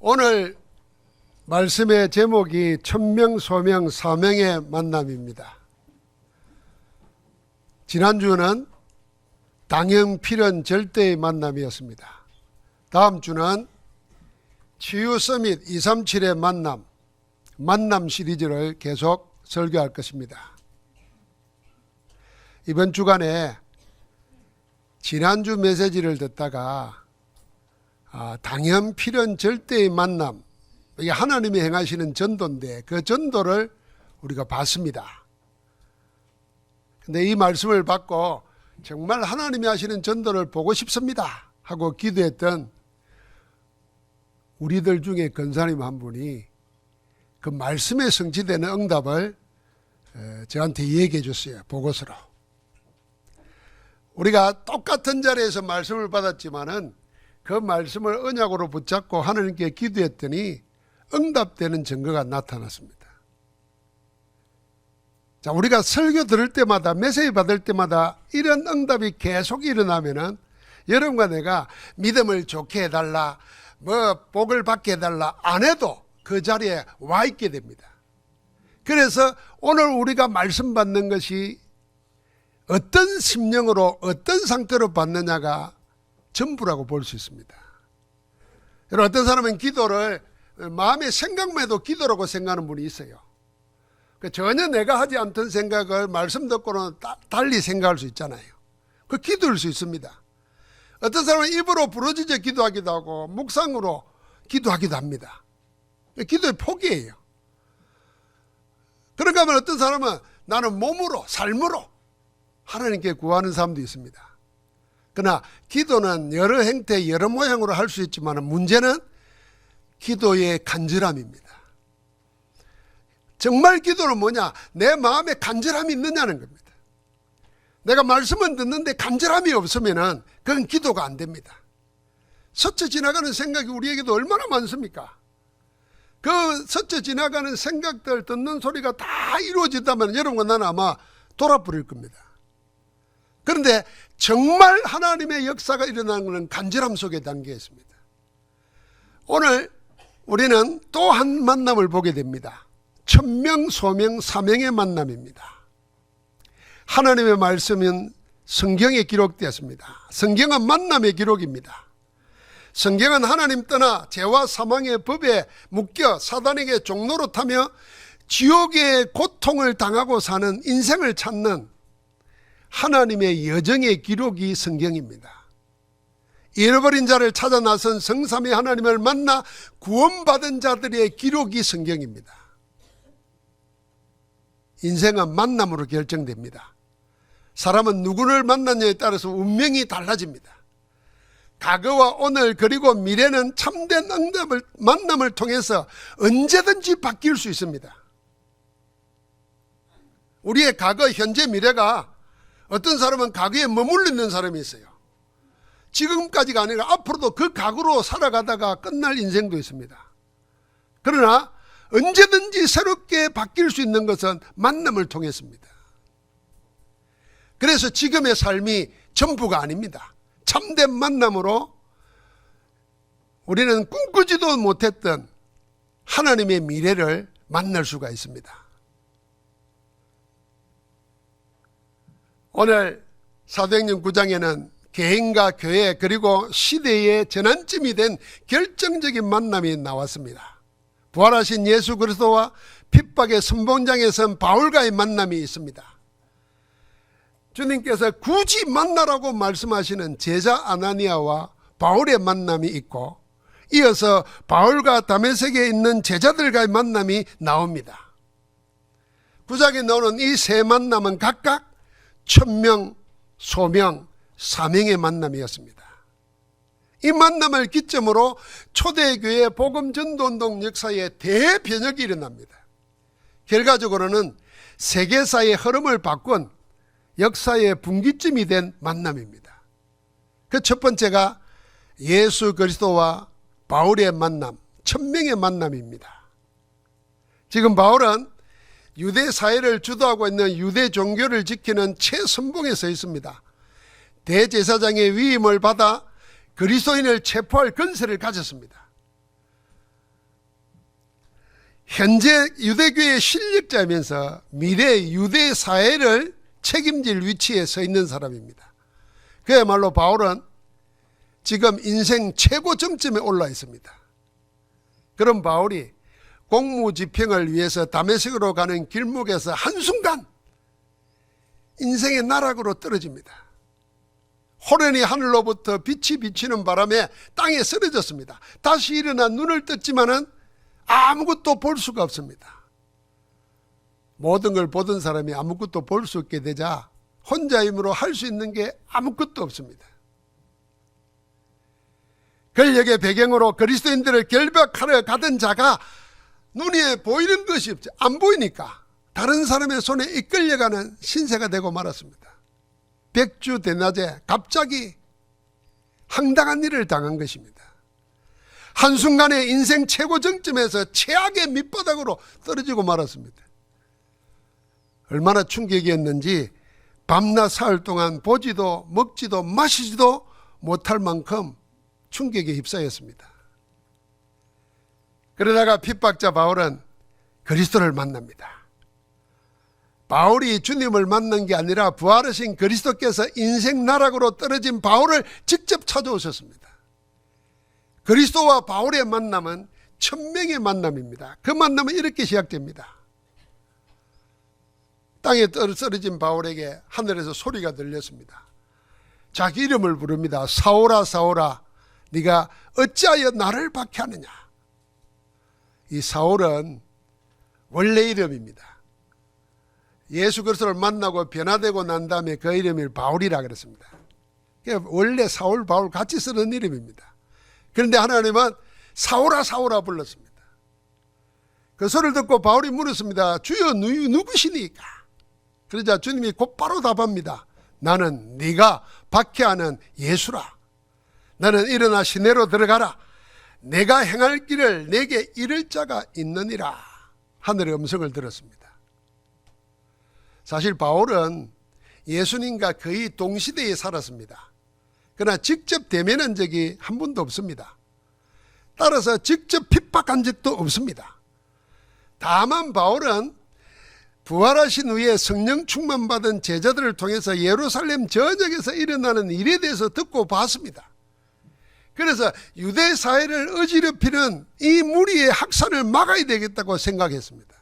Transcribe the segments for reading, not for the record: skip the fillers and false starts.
오늘 말씀의 제목이 천명, 소명, 사명의 만남입니다. 지난주는 당형, 필연, 절대의 만남이었습니다. 다음 주는 치유 서밋 237의 만남 시리즈를 계속 설교할 것입니다. 이번 주간에 지난주 메시지를 듣다가 당형, 필연, 절대의 만남, 이게 하나님이 행하시는 전도인데 그 전도를 우리가 봤습니다. 근데 이 말씀을 받고 정말 하나님이 하시는 전도를 보고 싶습니다 하고 기도했던 우리들 중에 권사님 한 분이 그 말씀에 성취되는 응답을 저한테 얘기해 줬어요. 보고서로. 우리가 똑같은 자리에서 말씀을 받았지만은 그 말씀을 언약으로 붙잡고 하나님께 기도했더니 응답되는 증거가 나타났습니다. 자, 우리가 설교 들을 때마다, 메시지 받을 때마다 이런 응답이 계속 일어나면은 여러분과 내가 믿음을 좋게 해달라, 복을 받게 해달라 안 해도 그 자리에 와 있게 됩니다. 그래서 오늘 우리가 말씀 받는 것이 어떤 심령으로 어떤 상태로 받느냐가 전부라고 볼 수 있습니다. 여러분, 어떤 사람은 기도를 마음의 생각만 해도 기도라고 생각하는 분이 있어요. 전혀 내가 하지 않던 생각을 말씀 듣고는 달리 생각할 수 있잖아요. 그 기도일 수 있습니다. 어떤 사람은 입으로 부르짖어 기도하기도 하고 묵상으로 기도하기도 합니다. 기도의 폭이에요. 그런가 하면 어떤 사람은 나는 몸으로, 삶으로 하나님께 구하는 사람도 있습니다. 그러나 기도는 여러 형태, 여러 모양으로 할 수 있지만 문제는 기도의 간절함입니다. 정말 기도는 뭐냐? 내 마음에 간절함이 있느냐는 겁니다. 내가 말씀은 듣는데 간절함이 없으면 그건 기도가 안 됩니다. 스쳐 지나가는 생각이 우리에게도 얼마나 많습니까? 그 스쳐 지나가는 생각들, 듣는 소리가 다 이루어진다면 여러분과 나는 아마 돌아버릴 겁니다. 그런데 정말 하나님의 역사가 일어나는 것은 간절함 속에 담겨 있습니다. 오늘 우리는 또 한 만남을 보게 됩니다. 천명, 소명, 사명의 만남입니다. 하나님의 말씀은 성경에 기록되었습니다. 성경은 만남의 기록입니다. 성경은 하나님 떠나 죄와 사망의 법에 묶여 사단에게 종로로 타며 지옥의 고통을 당하고 사는 인생을 찾는 하나님의 여정의 기록이 성경입니다. 잃어버린 자를 찾아 나선 성삼위 하나님을 만나 구원받은 자들의 기록이 성경입니다. 인생은 만남으로 결정됩니다. 사람은 누구를 만났냐에 따라서 운명이 달라집니다. 과거와 오늘 그리고 미래는 참된 만남을 통해서 언제든지 바뀔 수 있습니다. 우리의 과거, 현재, 미래가 어떤 사람은 과거에 머물러 있는 사람이 있어요. 지금까지가 아니라 앞으로도 그 과거로 살아가다가 끝날 인생도 있습니다. 그러나 언제든지 새롭게 바뀔 수 있는 것은 만남을 통해서입니다. 그래서 지금의 삶이 전부가 아닙니다. 참된 만남으로 우리는 꿈꾸지도 못했던 하나님의 미래를 만날 수가 있습니다. 오늘 사도행전 9장에는 개인과 교회 그리고 시대의 전환점이 된 결정적인 만남이 나왔습니다. 부활하신 예수 그리스도와 핍박의 선봉장에 선 바울과의 만남이 있습니다. 주님께서 굳이 만나라고 말씀하시는 제자 아나니아와 바울의 만남이 있고 이어서 바울과 다메섹에 있는 제자들과의 만남이 나옵니다. 9장에 나오는 이 세 만남은 각각 천명, 소명, 사명의 만남이었습니다. 이 만남을 기점으로 초대교회 복음전도운동 역사에 대변혁이 일어납니다. 결과적으로는 세계사의 흐름을 바꾼 역사의 분기점이 된 만남입니다. 그 첫 번째가 예수 그리스도와 바울의 만남, 천명의 만남입니다. 지금 바울은 유대 사회를 주도하고 있는 유대 종교를 지키는 최선봉에 서 있습니다. 대제사장의 위임을 받아 그리스도인을 체포할 권세를 가졌습니다. 현재 유대교의 실력자이면서 미래 유대 사회를 책임질 위치에 서 있는 사람입니다. 그야말로 바울은 지금 인생 최고 정점에 올라 있습니다. 그런 바울이 공무집행을 위해서 다메섹으로 가는 길목에서 한순간 인생의 나락으로 떨어집니다. 호련히 하늘로부터 빛이 비치는 바람에 땅에 쓰러졌습니다. 다시 일어나 눈을 떴지만은 아무것도 볼 수가 없습니다. 모든 걸 보던 사람이 아무것도 볼 수 없게 되자 혼자 힘으로 할 수 있는 게 아무것도 없습니다. 권력의 배경으로 그리스도인들을 결박하러 가던 자가 눈에 보이는 것이 없죠. 안 보이니까 다른 사람의 손에 이끌려가는 신세가 되고 말았습니다. 백주 대낮에 갑자기 황당한 일을 당한 것입니다. 한순간에 인생 최고 정점에서 최악의 밑바닥으로 떨어지고 말았습니다. 얼마나 충격이었는지 밤낮 사흘 동안 보지도 먹지도 마시지도 못할 만큼 충격에 휩싸였습니다. 그러다가 핍박자 바울은 그리스도를 만납니다. 바울이 주님을 만난 게 아니라 부활하신 그리스도께서 인생 나락으로 떨어진 바울을 직접 찾아오셨습니다. 그리스도와 바울의 만남은 천명의 만남입니다. 그 만남은 이렇게 시작됩니다. 땅에 떨어진 바울에게 하늘에서 소리가 들렸습니다. 자기 이름을 부릅니다. 사울아 사울아 네가 어찌하여 나를 박해하느냐. 이 사울은 원래 이름입니다. 예수 그리스도를 만나고 변화되고 난 다음에 그 이름을 바울이라 그랬습니다. 원래 사울 바울 같이 쓰는 이름입니다. 그런데 하나님은 사울아 사울아 불렀습니다. 그 소리를 듣고 바울이 물었습니다. 주여 누구시니까? 그러자 주님이 곧바로 답합니다. 나는 네가 박해하는 예수라. 나는 일어나 시내로 들어가라. 내가 행할 길을 내게 이를 자가 있느니라. 하늘의 음성을 들었습니다. 사실 바울은 예수님과 거의 동시대에 살았습니다. 그러나 직접 대면한 적이 한 번도 없습니다. 따라서 직접 핍박한 적도 없습니다. 다만 바울은 부활하신 후에 성령 충만받은 제자들을 통해서 예루살렘 전역에서 일어나는 일에 대해서 듣고 봤습니다. 그래서 유대 사회를 어지럽히는 이 무리의 확산을 막아야 되겠다고 생각했습니다.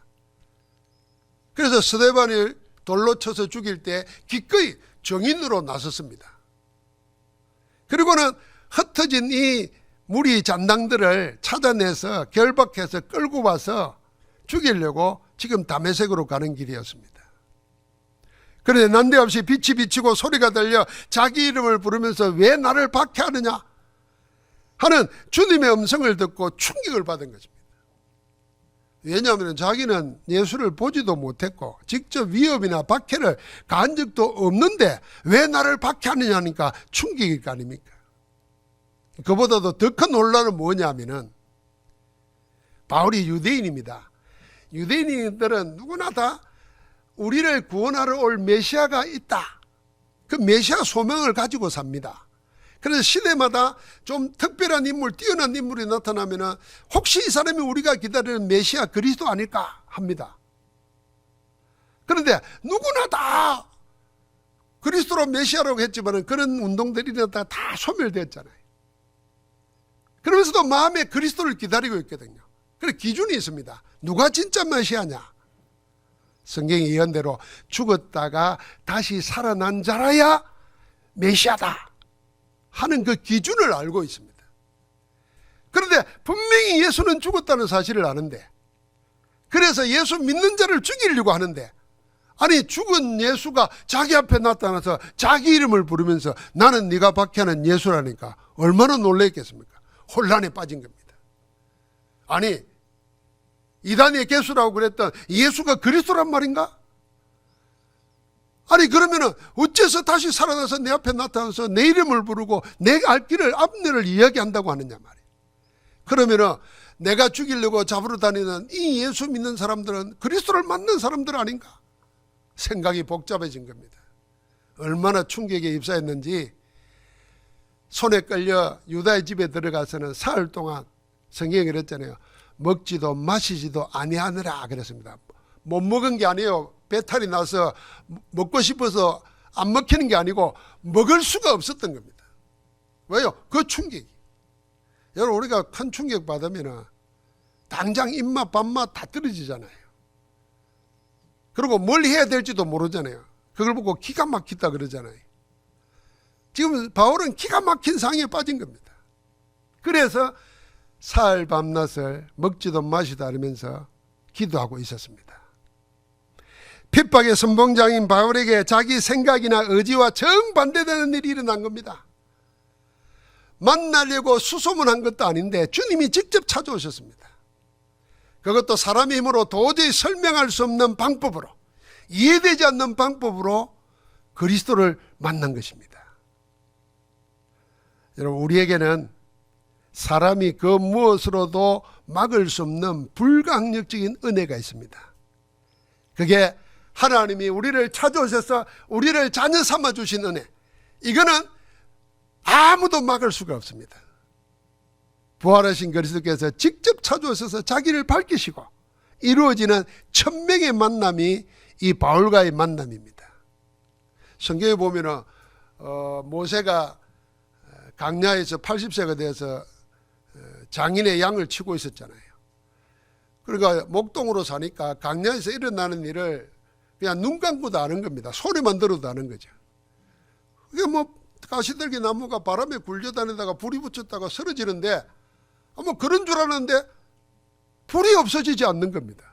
그래서 스데반을 돌로 쳐서 죽일 때 기꺼이 정인으로 나섰습니다. 그리고는 흩어진 이 무리 잔당들을 찾아내서 결박해서 끌고 와서 죽이려고 지금 다메섹으로 가는 길이었습니다. 그런데 난데없이 빛이 비치고 소리가 들려 자기 이름을 부르면서 왜 나를 박해하느냐 하는 주님의 음성을 듣고 충격을 받은 것입니다. 왜냐하면 자기는 예수를 보지도 못했고 직접 위협이나 박해를 가한 적도 없는데 왜 나를 박해하느냐니까 충격일 거 아닙니까? 그보다도 더 큰 논란은 뭐냐면은 바울이 유대인입니다. 유대인들은 누구나 다 우리를 구원하러 올 메시아가 있다. 그 메시아 소명을 가지고 삽니다. 그래서 시대마다 좀 특별한 인물, 뛰어난 인물이 나타나면 혹시 이 사람이 우리가 기다리는 메시아 그리스도 아닐까 합니다. 그런데 누구나 다 그리스도로 메시아라고 했지만 그런 운동들이 다 소멸됐잖아요. 그러면서도 마음에 그리스도를 기다리고 있거든요. 그래서 기준이 있습니다. 누가 진짜 메시아냐? 성경의 예언대로 죽었다가 다시 살아난 자라야 메시아다 하는 그 기준을 알고 있습니다. 그런데 분명히 예수는 죽었다는 사실을 아는데, 그래서 예수 믿는 자를 죽이려고 하는데, 아니 죽은 예수가 자기 앞에 나타나서 자기 이름을 부르면서 나는 네가 박해하는 예수라니까 얼마나 놀랐겠습니까? 혼란에 빠진 겁니다. 아니 이단의 개수라고 그랬던 예수가 그리스도란 말인가? 아니 그러면은 어째서 다시 살아나서 내 앞에 나타나서 내 이름을 부르고 내가 알 길을 앞내를 이야기한다고 하느냐 말이에요. 그러면은 내가 죽이려고 잡으러 다니는 이 예수 믿는 사람들은 그리스도를 만난 사람들 아닌가? 생각이 복잡해진 겁니다. 얼마나 충격에 휩싸였는지 손에 끌려 유다의 집에 들어가서는 사흘 동안 성경에 그랬잖아요. 먹지도 마시지도 아니하느라 그랬습니다. 못 먹은 게 아니에요. 배탈이 나서 먹고 싶어서 안 먹히는 게 아니고 먹을 수가 없었던 겁니다. 왜요? 그 충격이. 여러분, 우리가 큰 충격 받으면 당장 입맛 밥맛 다 떨어지잖아요. 그리고 뭘 해야 될지도 모르잖아요. 그걸 보고 기가 막히다 그러잖아요. 지금 바울은 기가 막힌 상황에 빠진 겁니다. 그래서 사흘 밤낮을 먹지도 마시도 않으면서 기도하고 있었습니다. 핍박의 선봉장인 바울에게 자기 생각이나 의지와 정반대되는 일이 일어난 겁니다. 만나려고 수소문한 것도 아닌데 주님이 직접 찾아오셨습니다. 그것도 사람의 힘으로 도저히 설명할 수 없는 방법으로, 이해되지 않는 방법으로 그리스도를 만난 것입니다. 여러분, 우리에게는 사람이 그 무엇으로도 막을 수 없는 불가항력적인 은혜가 있습니다. 그게 하나님이 우리를 찾아오셔서 우리를 자녀 삼아 주신 은혜. 이거는 아무도 막을 수가 없습니다. 부활하신 그리스도께서 직접 찾아오셔서 자기를 밝히시고 이루어지는 천명의 만남이 이 바울과의 만남입니다. 성경에 보면은 모세가 강야에서 80세가 돼서 장인의 양을 치고 있었잖아요. 그러니까 목동으로 사니까 강야에서 일어나는 일을 그냥 눈 감고도 아는 겁니다. 소리만 들어도 아는 거죠. 그게 뭐 가시들기 나무가 바람에 굴려다니다가 불이 붙였다가 쓰러지는데 뭐 그런 줄 알았는데 불이 없어지지 않는 겁니다.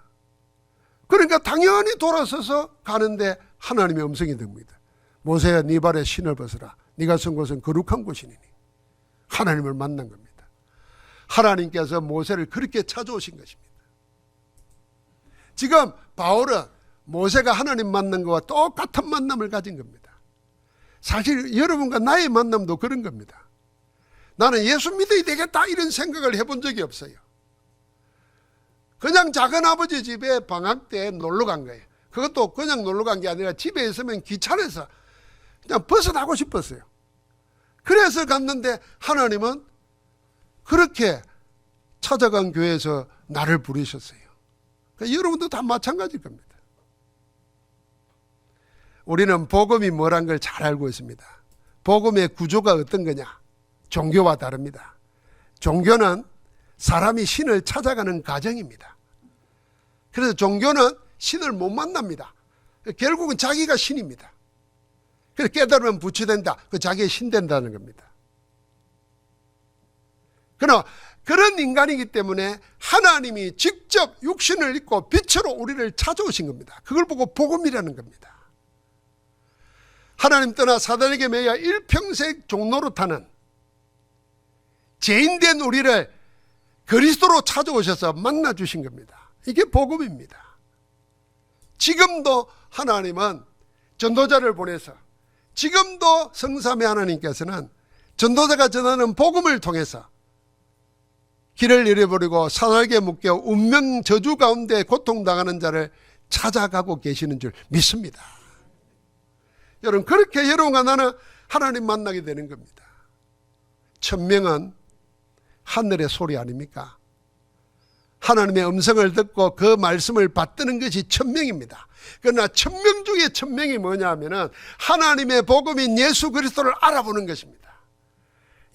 그러니까 당연히 돌아서서 가는데 하나님의 음성이 됩니다. 모세야, 네 발에 신을 벗으라. 네가 선 곳은 거룩한 곳이니니. 하나님을 만난 겁니다. 하나님께서 모세를 그렇게 찾아오신 것입니다. 지금 바울은 모세가 하나님 만난 것과 똑같은 만남을 가진 겁니다. 사실 여러분과 나의 만남도 그런 겁니다. 나는 예수 믿어야 되겠다 이런 생각을 해본 적이 없어요. 그냥 작은아버지 집에 방학 때 놀러 간 거예요. 그것도 그냥 놀러 간 게 아니라 집에 있으면 귀찮아서 그냥 벗어나고 싶었어요. 그래서 갔는데 하나님은 그렇게 찾아간 교회에서 나를 부르셨어요. 그러니까 여러분도 다 마찬가지일 겁니다. 우리는 복음이 뭐란 걸 잘 알고 있습니다. 복음의 구조가 어떤 거냐? 종교와 다릅니다. 종교는 사람이 신을 찾아가는 과정입니다. 그래서 종교는 신을 못 만납니다. 결국은 자기가 신입니다. 그래서 깨달으면 부처된다. 그 자기의 신 된다는 겁니다. 그러나 그런 인간이기 때문에 하나님이 직접 육신을 입고 빛으로 우리를 찾아오신 겁니다. 그걸 보고 복음이라는 겁니다. 하나님 떠나 사단에게 매여 일평생 종노릇하는 죄인된 우리를 그리스도로 찾아오셔서 만나주신 겁니다. 이게 복음입니다. 지금도 하나님은 전도자를 보내서 지금도 성삼위 하나님께서는 전도자가 전하는 복음을 통해서 길을 잃어버리고 사날개 묶여 운명 저주 가운데 고통당하는 자를 찾아가고 계시는 줄 믿습니다. 여러분, 그렇게 여러분과 나는 하나님 만나게 되는 겁니다. 천명은 하늘의 소리 아닙니까? 하나님의 음성을 듣고 그 말씀을 받드는 것이 천명입니다. 그러나 천명 중에 천명이 뭐냐 하면은 하나님의 복음인 예수 그리스도를 알아보는 것입니다.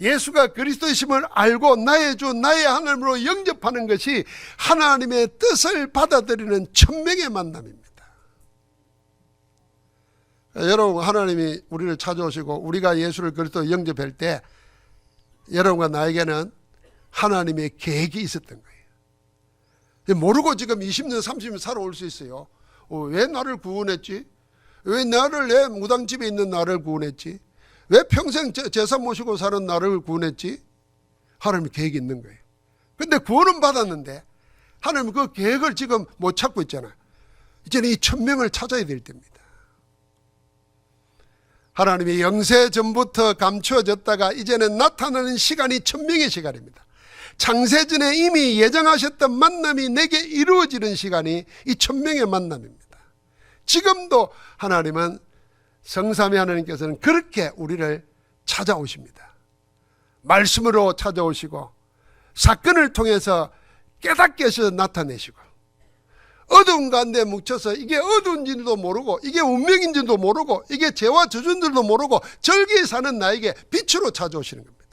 예수가 그리스도이심을 알고 나의 주 나의 하나님으로 영접하는 것이 하나님의 뜻을 받아들이는 천명의 만남입니다. 여러분, 하나님이 우리를 찾아오시고 우리가 예수를 그리스도로 영접할 때 여러분과 나에게는 하나님의 계획이 있었던 거예요. 모르고 지금 20년 30년 살아올 수 있어요. 왜 나를 구원했지? 왜 나를 내 무당집에 있는 나를 구원했지? 왜 평생 제사 모시고 사는 나를 구원했지? 하나님의 계획이 있는 거예요. 근데 구원은 받았는데 하나님은 그 계획을 지금 못 찾고 있잖아요. 이제는 이 천명을 찾아야 될 때입니다. 하나님이 영세 전부터 감추어졌다가 이제는 나타나는 시간이 천명의 시간입니다. 창세전에 이미 예정하셨던 만남이 내게 이루어지는 시간이 이 천명의 만남입니다. 지금도 하나님은 성삼위 하나님께서는 그렇게 우리를 찾아오십니다. 말씀으로 찾아오시고 사건을 통해서 깨닫게 해서 나타내시고, 어두운 가운데 묻혀서 이게 어두운지도 모르고 이게 운명인지도 모르고 이게 죄와 저주인들도 모르고 절기에 사는 나에게 빛으로 찾아오시는 겁니다.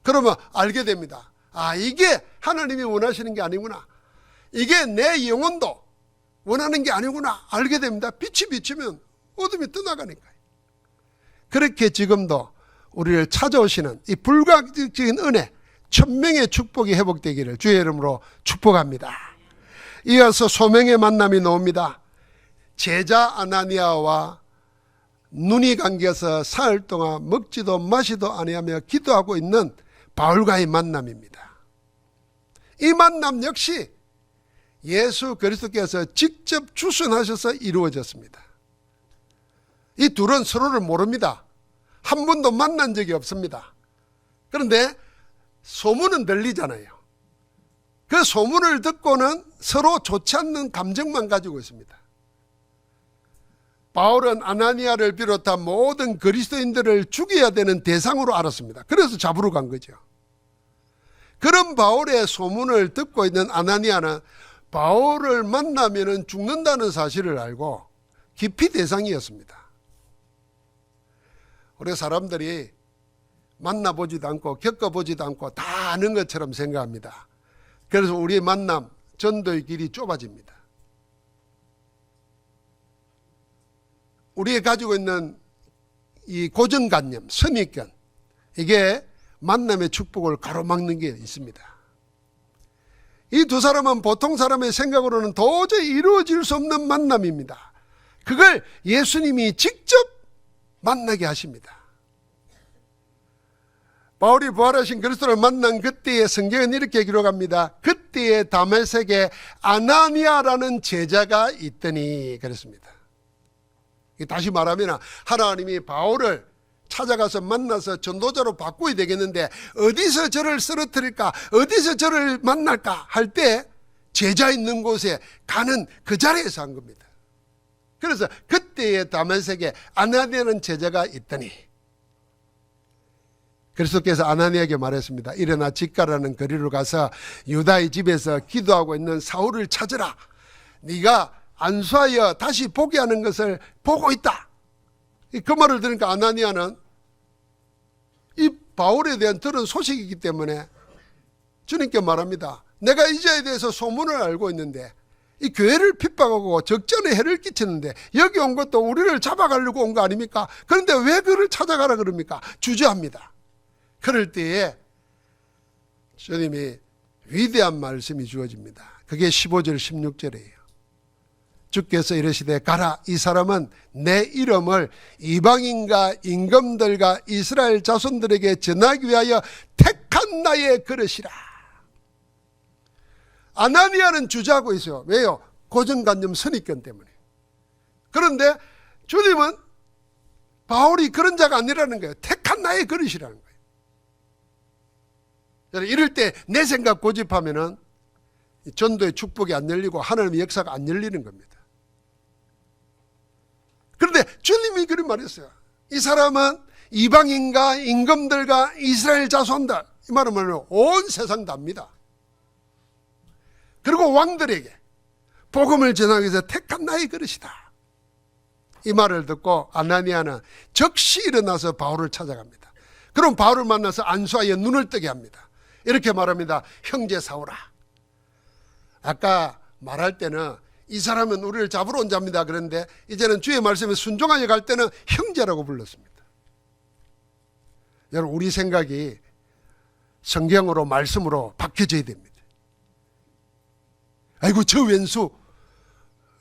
그러면 알게 됩니다. 아, 이게 하나님이 원하시는 게 아니구나. 이게 내 영혼도 원하는 게 아니구나. 알게 됩니다. 빛이 비치면 어둠이 떠나가니까요. 그렇게 지금도 우리를 찾아오시는 이 불가역적인 은혜, 천명의 축복이 회복되기를 주의 이름으로 축복합니다. 이어서 소명의 만남이 나옵니다. 제자 아나니아와 눈이 감겨서 사흘 동안 먹지도 마시도 아니하며 기도하고 있는 바울과의 만남입니다. 이 만남 역시 예수 그리스도께서 직접 주선하셔서 이루어졌습니다. 이 둘은 서로를 모릅니다. 한 번도 만난 적이 없습니다. 그런데 소문은 들리잖아요. 그 소문을 듣고는 서로 좋지 않는 감정만 가지고 있습니다. 바울은 아나니아를 비롯한 모든 그리스도인들을 죽여야 되는 대상으로 알았습니다. 그래서 잡으러 간 거죠. 그런 바울의 소문을 듣고 있는 아나니아는 바울을 만나면 죽는다는 사실을 알고 기피 대상이었습니다. 우리 사람들이 만나보지도 않고 겪어보지도 않고 다 아는 것처럼 생각합니다. 그래서 우리의 만남, 전도의 길이 좁아집니다. 우리가 가지고 있는 이 고정관념, 선입견, 이게 만남의 축복을 가로막는 게 있습니다. 이 두 사람은 보통 사람의 생각으로는 도저히 이루어질 수 없는 만남입니다. 그걸 예수님이 직접 만나게 하십니다. 바울이 부활하신 그리스도를 만난 그때의 성경은 이렇게 기록합니다. 그때의 다메섹에 아나니아라는 제자가 있더니 그랬습니다. 다시 말하면 하나님이 바울을 찾아가서 만나서 전도자로 바꾸어야 되겠는데 어디서 저를 쓰러뜨릴까, 어디서 저를 만날까 할 때 제자 있는 곳에 가는 그 자리에서 한 겁니다. 그래서 그때의 다메섹에 아나니아라는 제자가 있더니 그리스도께서 아나니아에게 말했습니다. 일어나 직가라는 거리로 가서 유다의 집에서 기도하고 있는 사울을 찾으라. 네가 안수하여 다시 보게 하는 것을 보고 있다. 그 말을 들으니까 아나니아는 이 바울에 대한 들은 소식이기 때문에 주님께 말합니다. 내가 이 자에 대해서 소문을 알고 있는데 이 교회를 핍박하고 적전에 해를 끼치는데 여기 온 것도 우리를 잡아가려고 온 거 아닙니까? 그런데 왜 그를 찾아가라 그럽니까? 주저합니다. 그럴 때에 주님이 위대한 말씀이 주어집니다. 그게 15절 16절이에요. 주께서 이르시되 가라, 이 사람은 내 이름을 이방인과 임금들과 이스라엘 자손들에게 전하기 위하여 택한 나의 그릇이라. 아나니아는 주저하고 있어요. 왜요? 고정관념 선입견 때문에. 그런데 주님은 바울이 그런 자가 아니라는 거예요. 택한 나의 그릇이라는 거예요. 이럴 때 내 생각 고집하면은 전도의 축복이 안 열리고 하나님의 역사가 안 열리는 겁니다. 그런데 주님이 그런 말했어요. 이 사람은 이방인과 임금들과 이스라엘 자손들, 이 말은 뭐냐면 온 세상 답니다. 그리고 왕들에게 복음을 전하기 위해서 택한 나의 그릇이다. 이 말을 듣고 아나니아는 즉시 일어나서 바울을 찾아갑니다. 그럼 바울을 만나서 안수하여 눈을 뜨게 합니다. 이렇게 말합니다. 형제 사울아, 아까 말할 때는 이 사람은 우리를 잡으러 온 자입니다. 그런데 이제는 주의 말씀에 순종하여 갈 때는 형제라고 불렀습니다. 여러분, 우리 생각이 성경으로 말씀으로 바뀌어져야 됩니다. 아이고 저 왼수,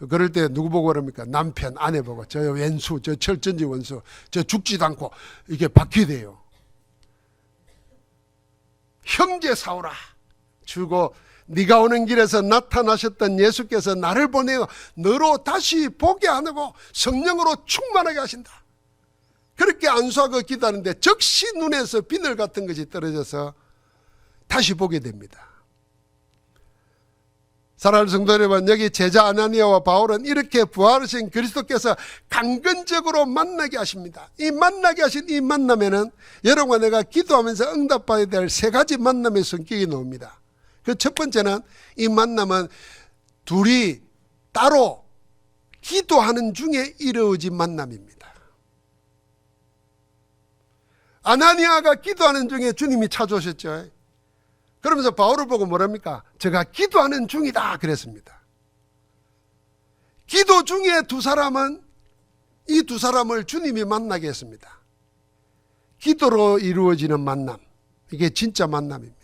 그럴 때 누구 보고 그럽니까? 남편, 아내 보고 저 왼수, 저 철전지 원수, 저 죽지도 않고 이게 바뀌어야 돼요. 형제 사울아, 주고 네가 오는 길에서 나타나셨던 예수께서 나를 보내어 너로 다시 보게 하고 성령으로 충만하게 하신다. 그렇게 안수하고 기도하는데 즉시 눈에서 비늘 같은 것이 떨어져서 다시 보게 됩니다. 사랑하는 성도 여러분, 여기 제자 아나니아와 바울은 이렇게 부활하신 그리스도께서 강건적으로 만나게 하십니다. 이 만나게 하신 이 만남에는 여러분과 내가 기도하면서 응답받아야 될 세 가지 만남의 성격이 나옵니다. 그 첫 번째는 이 만남은 둘이 따로 기도하는 중에 이루어진 만남입니다. 아나니아가 기도하는 중에 주님이 찾아오셨죠. 그러면서 바울을 보고 뭐랍니까? 제가 기도하는 중이다 그랬습니다. 기도 중에 두 사람은 이 두 사람을 주님이 만나게 했습니다. 기도로 이루어지는 만남, 이게 진짜 만남입니다.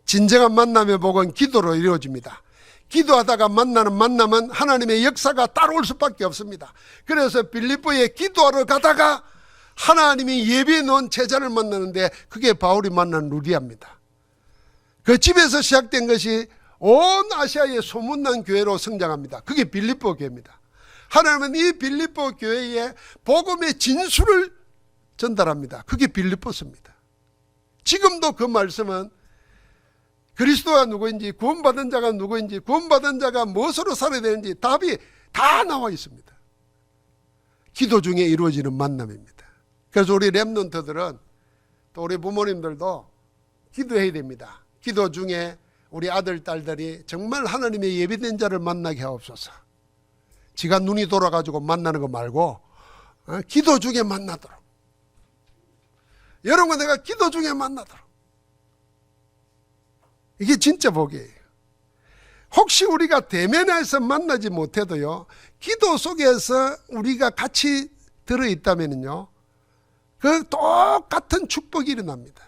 진정한 만남의 복은 기도로 이루어집니다. 기도하다가 만나는 만남은 하나님의 역사가 따라올 수밖에 없습니다. 그래서 빌립보에 기도하러 가다가 하나님이 예비해 놓은 제자를 만나는데 그게 바울이 만난 루디아입니다. 그 집에서 시작된 것이 온 아시아의 소문난 교회로 성장합니다. 그게 빌립보 교회입니다. 하나님은 이 빌립보 교회에 복음의 진수를 전달합니다. 그게 빌립보서입니다. 지금도 그 말씀은 그리스도가 누구인지, 구원받은 자가 누구인지, 구원받은 자가 무엇으로 살아야 되는지 답이 다 나와 있습니다. 기도 중에 이루어지는 만남입니다. 그래서 우리 렘넌트들은 또 우리 부모님들도 기도해야 됩니다. 기도 중에 우리 아들, 딸들이 정말 하나님의 예비된 자를 만나게 하옵소서. 지가 눈이 돌아가지고 만나는 거 말고 기도 중에 만나도록. 여러분, 내가 기도 중에 만나도록. 이게 진짜 복이에요. 혹시 우리가 대면해서 만나지 못해도요, 기도 속에서 우리가 같이 들어있다면요, 그 똑같은 축복이 일어납니다.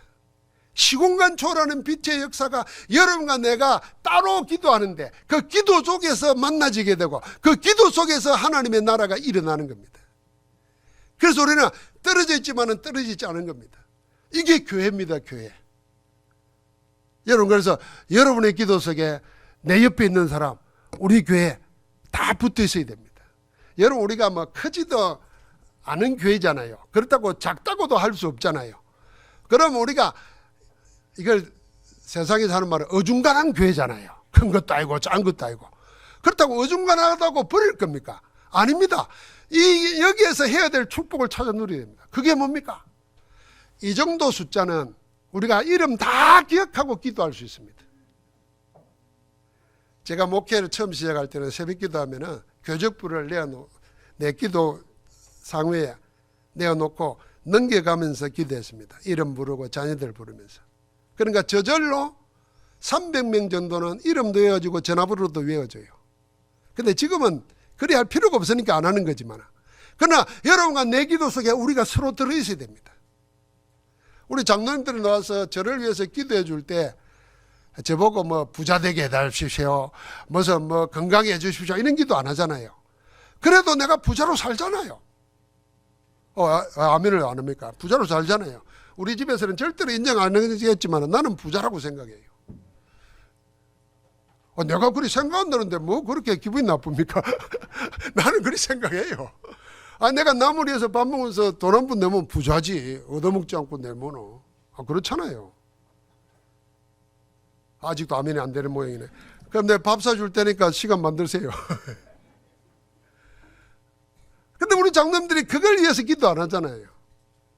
시공간 초월하는 빛의 역사가 여러분과 내가 따로 기도하는데 그 기도 속에서 만나지게 되고 그 기도 속에서 하나님의 나라가 일어나는 겁니다. 그래서 우리는 떨어져 있지만은 떨어지지 않은 겁니다. 이게 교회입니다, 교회. 여러분, 그래서 여러분의 기도 속에 내 옆에 있는 사람, 우리 교회 다 붙어 있어야 됩니다. 여러분, 우리가 뭐 크지도 않은 교회잖아요. 그렇다고 작다고도 할 수 없잖아요. 그럼 우리가 이걸 세상에서 하는 말은 어중간한 교회잖아요. 큰 것도 아니고 작은 것도 아니고. 그렇다고 어중간하다고 버릴 겁니까? 아닙니다. 여기에서 해야 될 축복을 찾아 누려야 됩니다. 그게 뭡니까? 이 정도 숫자는 우리가 이름 다 기억하고 기도할 수 있습니다. 제가 목회를 처음 시작할 때는 새벽 기도하면은 교적부를 내 기도 상회에 내어놓고 넘겨가면서 기도했습니다. 이름 부르고 자녀들 부르면서. 그러니까 저절로 300명 정도는 이름도 외워지고 전화번호도 외워져요. 근데 지금은 그리 할 필요가 없으니까 안 하는 거지만, 그러나 여러분과 내 기도 속에 우리가 서로 들어있어야 됩니다. 우리 장로님들이 나와서 저를 위해서 기도해 줄 때 저보고 뭐 부자 되게 해달십시오, 무슨 뭐 건강해 주십시오, 이런 기도 안 하잖아요. 그래도 내가 부자로 살잖아요. 아멘을 안 합니까? 부자로 살잖아요. 우리 집에서는 절대로 인정 안 하겠지만 나는 부자라고 생각해요. 내가 그렇게 생각한다는데 뭐 그렇게 기분이 나쁩니까? 나는 그렇게 생각해요. 내가 남을 위해서 밥 먹으면서 돈 한 푼 내면 부자지, 얻어먹지 않고 내면은. 그렇잖아요. 아직도 아멘이 안 되는 모양이네. 그럼 내가 밥 사줄 테니까 시간 만드세요. 근데 우리 장로님들이 그걸 위해서 기도 안 하잖아요.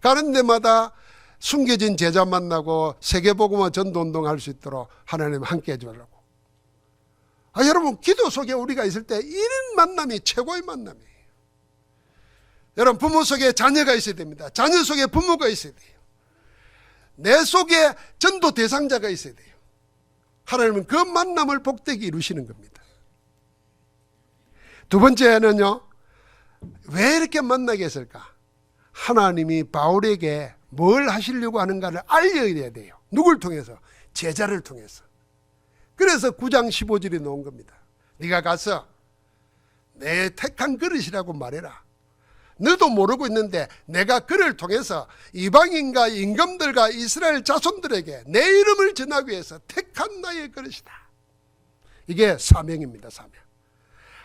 가는 데마다 숨겨진 제자 만나고 세계복음화 전도운동 할 수 있도록 하나님 함께 해주려고. 여러분, 기도 속에 우리가 있을 때 이런 만남이 최고의 만남이에요. 여러분, 부모 속에 자녀가 있어야 됩니다. 자녀 속에 부모가 있어야 돼요. 내 속에 전도 대상자가 있어야 돼요. 하나님은 그 만남을 복되게 이루시는 겁니다. 두 번째는요, 왜 이렇게 만나게 했을까? 하나님이 바울에게 뭘 하시려고 하는가를 알려야 돼요. 누굴 통해서? 제자를 통해서. 그래서 9장 15절이 나온 겁니다. 네가 가서 내 택한 그릇이라고 말해라. 너도 모르고 있는데 내가 그를 통해서 이방인과 임금들과 이스라엘 자손들에게 내 이름을 전하기 위해서 택한 나의 그릇이다. 이게 사명입니다. 사명.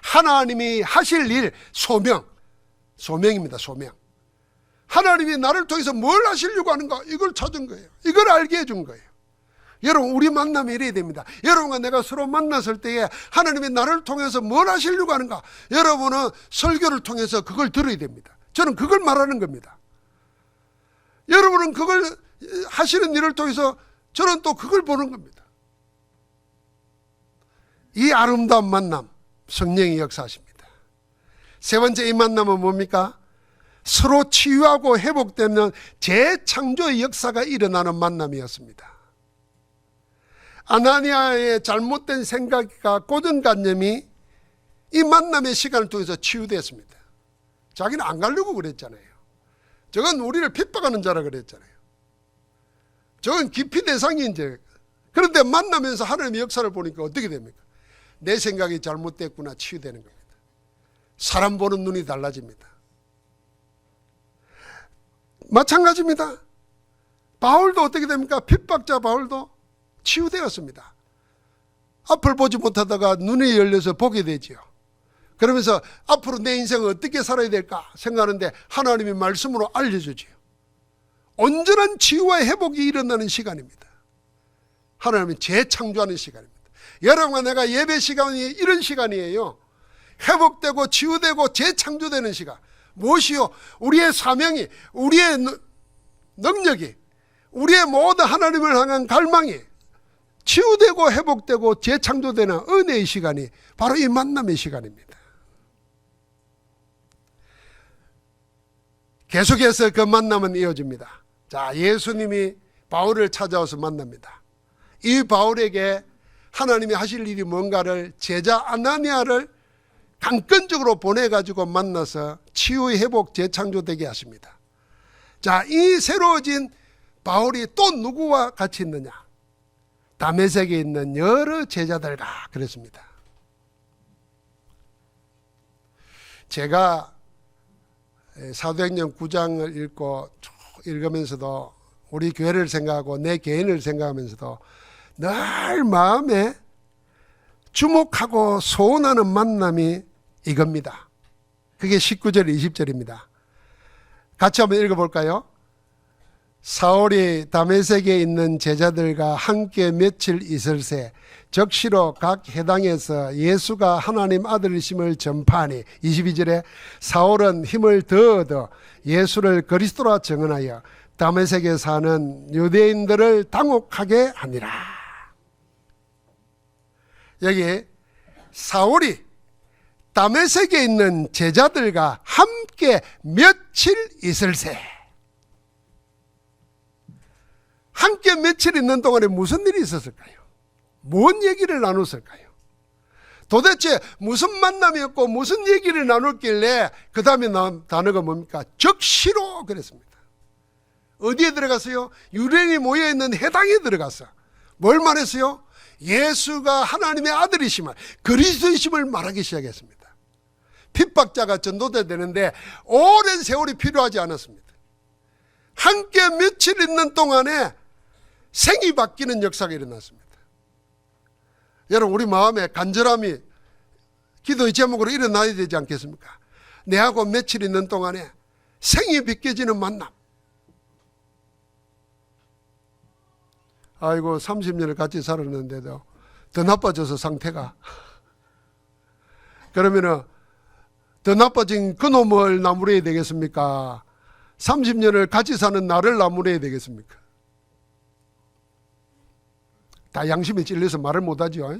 하나님이 하실 일, 소명입니다. 소명. 하나님이 나를 통해서 뭘 하시려고 하는가, 이걸 찾은 거예요. 이걸 알게 해준 거예요. 여러분, 우리 만남이 이래야 됩니다. 여러분과 내가 서로 만났을 때에 하나님이 나를 통해서 뭘 하시려고 하는가, 여러분은 설교를 통해서 그걸 들어야 됩니다. 저는 그걸 말하는 겁니다. 여러분은 그걸 하시는 일을 통해서 저는 또 그걸 보는 겁니다. 이 아름다운 만남, 성령이 역사하십니다. 세 번째 이 만남은 뭡니까? 서로 치유하고 회복되는 재창조의 역사가 일어나는 만남이었습니다. 아나니아의 잘못된 생각과 고정관념이 이 만남의 시간을 통해서 치유됐습니다. 자기는 안 가려고 그랬잖아요. 저건 우리를 핍박하는 자라 그랬잖아요. 저건 기피 대상인지. 그런데 만나면서 하나님의 역사를 보니까 어떻게 됩니까? 내 생각이 잘못됐구나, 치유되는 겁니다. 사람 보는 눈이 달라집니다. 마찬가지입니다. 바울도 어떻게 됩니까? 핍박자 바울도 치유되었습니다. 앞을 보지 못하다가 눈이 열려서 보게 되지요. 그러면서 앞으로 내 인생을 어떻게 살아야 될까 생각하는데 하나님의 말씀으로 알려주지요. 온전한 치유와 회복이 일어나는 시간입니다. 하나님이 재창조하는 시간입니다. 여러분과 내가 예배 시간이 이런 시간이에요. 회복되고 치유되고 재창조되는 시간. 무엇이요? 우리의 사명이, 우리의 능력이, 우리의 모든 하나님을 향한 갈망이 치유되고 회복되고 재창조되는 은혜의 시간이 바로 이 만남의 시간입니다. 계속해서 그 만남은 이어집니다. 자, 예수님이 바울을 찾아와서 만납니다. 이 바울에게 하나님이 하실 일이 뭔가를 제자 아나니아를 강권적으로 보내가지고 만나서 치유, 회복, 재창조되게 하십니다. 자, 이 새로워진 바울이 또 누구와 같이 있느냐? 다메섹에 있는 여러 제자들과 그랬습니다. 제가 사도행전 9장을 읽으면서도 우리 교회를 생각하고 내 개인을 생각하면서도 늘 마음에 주목하고 소원하는 만남이 이겁니다. 그게 19절 20절입니다. 같이 한번 읽어볼까요? 사울이 다메섹에 있는 제자들과 함께 며칠 있을새 적시로 각 해당에서 예수가 하나님 아들이심을 전파하니 22절에 사울은 힘을 더 얻어 예수를 그리스도라 증언하여 다메섹에 사는 유대인들을 당혹하게 하니라. 여기 사울이 다메섹에 있는 제자들과 함께 며칠 있을새, 함께 며칠 있는 동안에 무슨 일이 있었을까요? 뭔 얘기를 나눴을까요? 도대체 무슨 만남이었고 무슨 얘기를 나눴길래 그 다음에 나온 단어가 뭡니까? 적시로 그랬습니다. 어디에 들어갔어요? 유대인이 모여있는 해당에 들어갔어. 뭘 말했어요? 예수가 하나님의 아들이심을, 그리스도이심을 말하기 시작했습니다. 핍박자가 전도돼야 되는데 오랜 세월이 필요하지 않았습니다. 함께 며칠 있는 동안에 생이 바뀌는 역사가 일어났습니다. 여러분, 우리 마음에 간절함이 기도의 제목으로 일어나야 되지 않겠습니까? 내하고 며칠 있는 동안에 생이 비껴지는 만남. 아이고, 30년을 같이 살았는데도 더 나빠져서 상태가. 그러면은 더 나빠진 그놈을 나무래야 되겠습니까? 30년을 같이 사는 나를 나무래야 되겠습니까? 다 양심에 찔려서 말을 못하죠.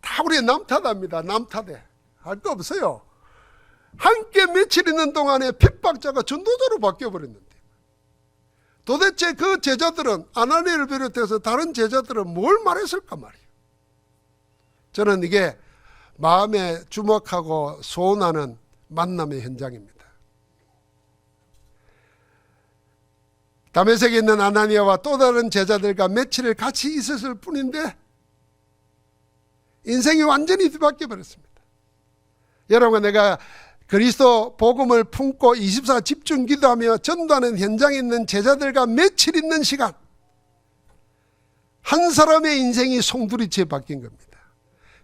다 우리의 남 탓합니다. 남 탓해. 할 거 없어요. 함께 며칠 있는 동안에 핍박자가 전도자로 바뀌어버렸는데 도대체 그 제자들은, 아나니아를 비롯해서 다른 제자들은 뭘 말했을까 말이에요. 저는 이게 마음에 주목하고 소원하는 만남의 현장입니다. 다메섹에 있는 아나니아와 또 다른 제자들과 며칠을 같이 있었을 뿐인데 인생이 완전히 뒤바뀌어 버렸습니다. 여러분과 내가 그리스도 복음을 품고 24 집중 기도하며 전도하는 현장에 있는 제자들과 며칠 있는 시간, 한 사람의 인생이 송두리째 바뀐 겁니다.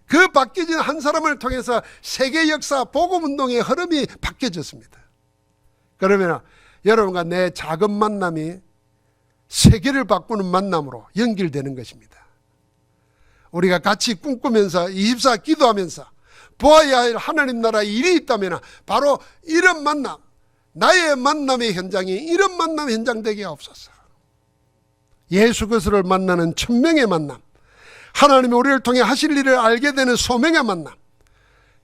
그 바뀌어진 한 사람을 통해서 세계 역사 복음운동의 흐름이 바뀌어졌습니다. 그러면 여러분과 내 작은 만남이 세계를 바꾸는 만남으로 연결되는 것입니다. 우리가 같이 꿈꾸면서 24 기도하면서 보아야 할 하나님 나라 일이 있다면 바로 이런 만남, 나의 만남의 현장이 이런 만남의 현장 되게 없어서 예수 그리스도를 만나는 천명의 만남, 하나님이 우리를 통해 하실 일을 알게 되는 소명의 만남,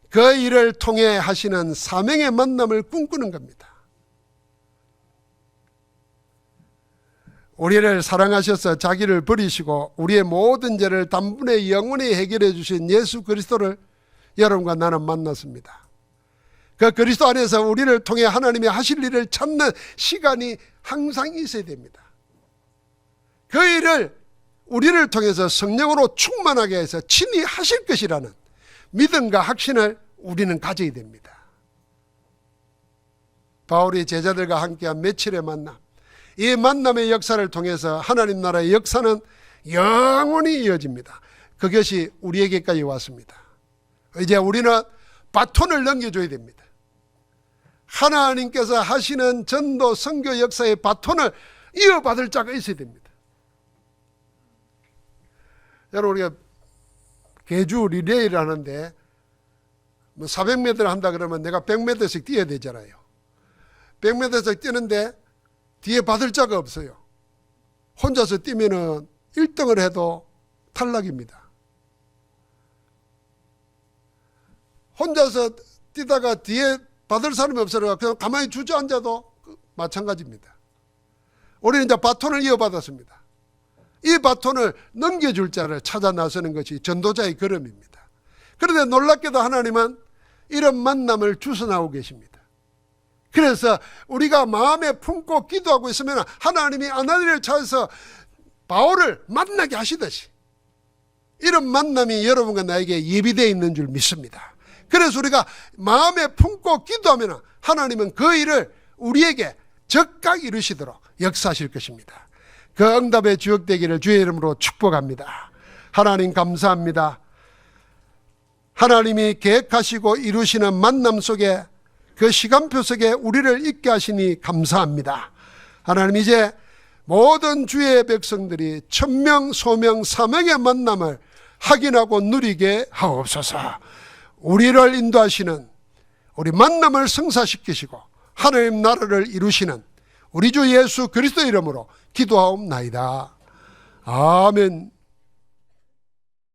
그 일을 통해 하시는 사명의 만남을 꿈꾸는 겁니다. 우리를 사랑하셔서 자기를 버리시고 우리의 모든 죄를 단번에 영원히 해결해 주신 예수 그리스도를 여러분과 나는 만났습니다. 그 그리스도 안에서 우리를 통해 하나님이 하실 일을 찾는 시간이 항상 있어야 됩니다. 그 일을 우리를 통해서 성령으로 충만하게 해서 친히 하실 것이라는 믿음과 확신을 우리는 가져야 됩니다. 바울이 제자들과 함께한 며칠의 만남, 이 만남의 역사를 통해서 하나님 나라의 역사는 영원히 이어집니다. 그것이 우리에게까지 왔습니다. 이제 우리는 바톤을 넘겨줘야 됩니다. 하나님께서 하시는 전도 선교 역사의 바톤을 이어받을 자가 있어야 됩니다. 여러분, 우리가 계주 리레이를 하는데 400m를 한다 그러면 내가 100m씩 뛰어야 되잖아요. 100m씩 뛰는데 뒤에 받을 자가 없어요. 혼자서 뛰면은 1등을 해도 탈락입니다. 혼자서 뛰다가 뒤에 받을 사람이 없어서 그냥 가만히 주저앉아도 마찬가지입니다. 우리는 이제 바톤을 이어받았습니다. 이 바톤을 넘겨줄 자를 찾아 나서는 것이 전도자의 걸음입니다. 그런데 놀랍게도 하나님은 이런 만남을 주선하고 계십니다. 그래서 우리가 마음에 품고 기도하고 있으면 하나님이 아나니를 찾아서 바울을 만나게 하시듯이 이런 만남이 여러분과 나에게 예비되어 있는 줄 믿습니다. 그래서 우리가 마음에 품고 기도하면 하나님은 그 일을 우리에게 적각 이루시도록 역사하실 것입니다. 그 응답의 주역되기를 주의 이름으로 축복합니다. 하나님 감사합니다. 하나님이 계획하시고 이루시는 만남 속에 그 시간표 속에 우리를 있게 하시니 감사합니다. 하나님, 이제 모든 주의 백성들이 천명, 소명, 사명의 만남을 확인하고 누리게 하옵소서. 우리를 인도하시는, 우리 만남을 성사시키시고 하나님 나라를 이루시는 우리 주 예수 그리스도 이름으로 기도하옵나이다. 아멘.